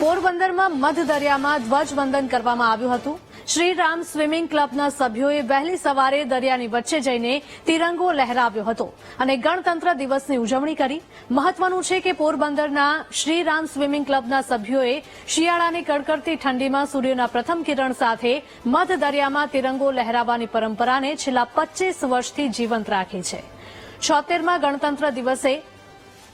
પોરબંદરમાં મધ દરિયામાં ધ્વજવંદન કરવામાં આવ્યું હતું। શ્રીરામ સ્વિમિંગ ક્લબના સભ્યોએ વહેલી સવારે દરિયાની વચ્ચે જઈને તિરંગો લહેરાવ્યો હતો અને ગણતંત્ર દિવસની ઉજવણી કરી। મહત્વનું છે કે પોરબંદરના શ્રીરામ સ્વિમિંગ ક્લબના સભ્યોએ શિયાળાની કડકડતી ઠંડીમાં સૂર્યના પ્રથમ કિરણ સાથે મધ દરિયામાં તિરંગો લહેરાવવાની પરંપરાને છેલ્લા 25 વર્ષથી જીવંત રાખી છે। 76મા ગણતંત્ર દિવસે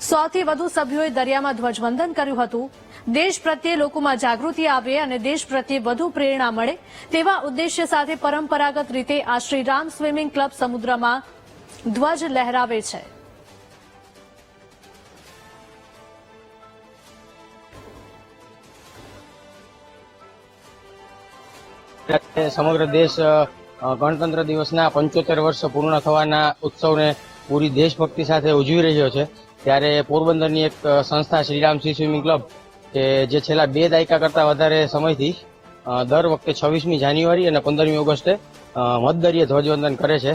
100થી વધુ સભ્યોએ દરિયામાં ધ્વજવંદન કર્યું હતું। દેશ પ્રત્યે લોકોમાં જાગૃતિ આવે અને દેશ પ્રત્યે વધુ પ્રેરણા મળે તેવા ઉદ્દેશ્ય સાથે પરંપરાગત રીતે આ શ્રીરામ સ્વિમિંગ ક્લબ સમુદ્રમાં ધ્વજ લહેરાવે છે। સમગ્ર દેશ ગણતંત્ર દિવસના 75 વર્ષ પૂર્ણ થવાના ઉત્સવને પૂરી દેશભક્તિ સાથે ઉજવી રહ્યો છે। ત્યારે પોરબંદરની એક સંસ્થા શ્રીરામ સ્વિમિંગ ક્લબ કે જે છેલ્લા 2 દાયકા કરતા વધારે સમયથી દર વખતે 26મી જાન્યુઆરી અને 15મી ઓગસ્ટે મધદરિયે ધ્વજવંદન કરે છે।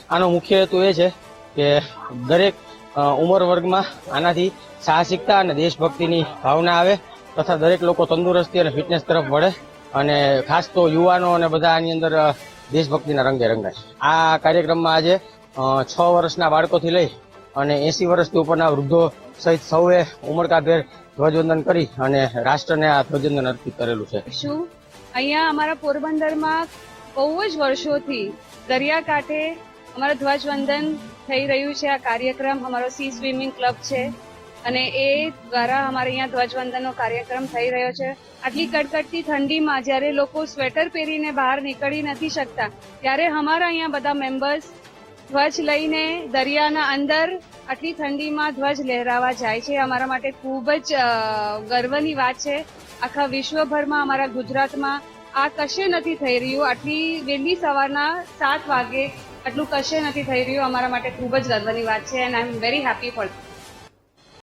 આનો મુખ્ય હેતુ એ છે કે દરેક ઉંમર વર્ગમાં આનાથી સાહસિકતા અને દેશભક્તિની ભાવના આવે તથા દરેક લોકો તંદુરસ્તી અને ફિટનેસ તરફ વળે અને ખાસ તો યુવાનો અને બધા આની અંદર દેશભક્તિના રંગે રંગાય। આ કાર્યક્રમમાં આજે 6 વર્ષના બાળકોથી લઈ અને 80 વર્ષથી ઉપરના વૃદ્ધો સહિત સૌએ ઉમળકાભેર ધ્વજવંદન કરી અને રાષ્ટ્રને આ ધ્વજવંદન અર્પિત કરેલું છે। અહીંયા અમારા પોરબંદરમાં બહુ જ વર્ષોથી દરિયાકાંઠે અમારા ધ્વજવંદન થઈ રહ્યું છે। આ કાર્યક્રમ અમારો સી સ્વિમિંગ ક્લબ છે અને એ દ્વારા અમારે અહીંયા ધ્વજવંદનનો કાર્યક્રમ થઈ રહ્યો છે। આટલી કડકડતી ઠંડીમાં જ્યારે લોકો સ્વેટર પહેરીને બહાર નીકળી નથી શકતા ત્યારે અમારા અહીંયા બધા મેમ્બર્સ ધ્વજ લઈને દરિયાના અંદર આટલી ઠંડીમાં ધ્વજ લહેરાવા જાય છે। અમારા માટે ખૂબ જ ગર્વની વાત છે। આખા વિશ્વભરમાં અમારા ગુજરાતમાં આ કશે નથી થઈ રહ્યું। આટલી વહેલી સવારના 7 વાગે આટલું કશે નથી થઈ રહ્યું। અમારા માટે ખૂબ જ ગર્વની વાત છે and I am very happy four